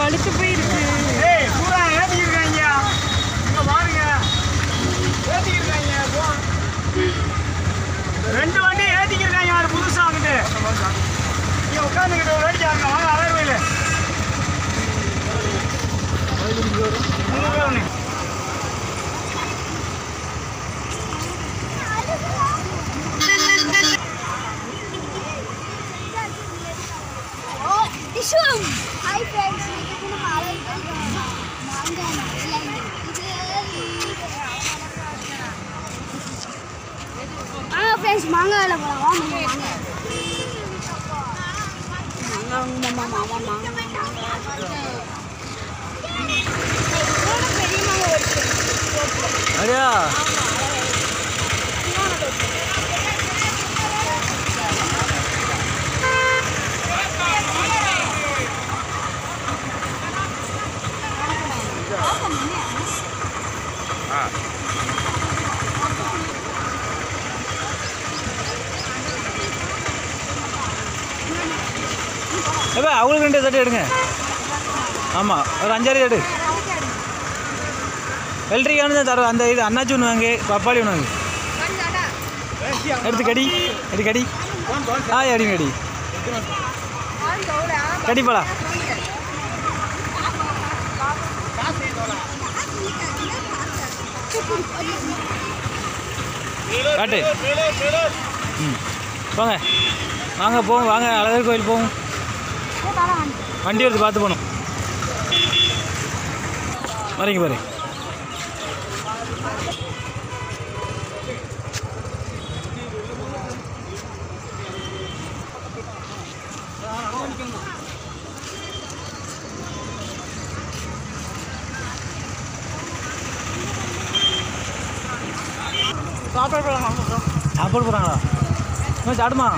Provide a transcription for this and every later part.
பழுத்து போயிருக்கு. பூரா ஏற்றிக்கிருக்காங்க. இங்கே பாருங்க, ஏற்றிக்கிருக்காங்க. 2 வண்டி ஏற்றிக்கிருக்காங்க. அது புதுசாக வந்துட்டு இங்கே உட்காந்துக்கிட்டு வேடிக்காங்க. வாங்க அழகு கோயில் Hi friends, friends, மாங்காயில போலாம். அடியா அவங்களுக்கு 2 தட்டு எடுங்க. ஆமாம், ஒரு 5-6 எடு. வெள்ளரிக்கானு தர அந்த இது அண்ணாச்சி ஒன்று வாங்க, பப்பாளி ஒன்று வாங்க. எடுத்து கடி எடு கடி. அடிங்க கடி கடிப்பாளா. காட்டு. போங்க வாங்க போவோம். வாங்க அழகர் கோயில் போவோம். வண்டி எடுத்து பார்த்து போகணும். வரீங்க பாரு. சாப்பாடு போகிறாங்களா? சாப்பிடுமா?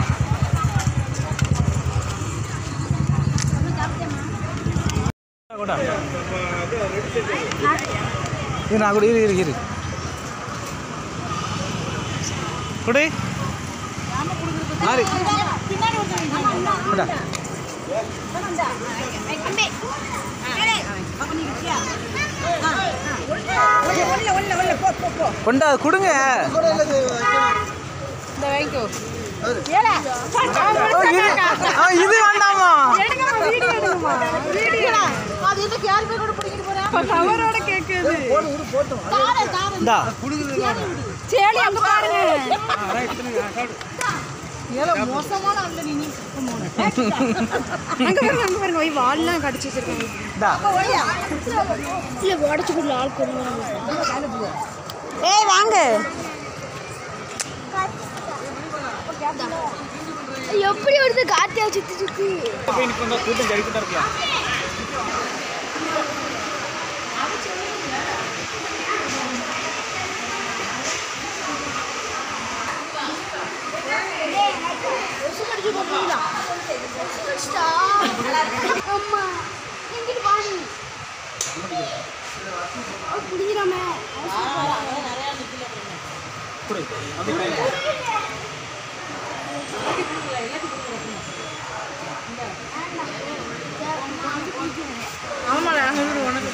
நான் கூட இரு கொடு. கொண்டா கொடுங்க. இது வேண்டாமா? கவரோட கேக்குது. சரி அங்க பாருங்க. மோசமான அங்க பாருங்க போய் வால்லாம் கடிச்சு வச்சிருக்காங்க. இல்ல உடச்சு கொடுல ஆள் கொண்டு. ஏய் வாங்க. எப்படி வருது காத்தியா சுத்தி சுத்தி. கூட்டம் ஜடிக்கிட்டா இருக்கியா? அம்மா எங்கிட்டு பாரு புடிங்கறாமே. ஆமால அங்க உனக்கு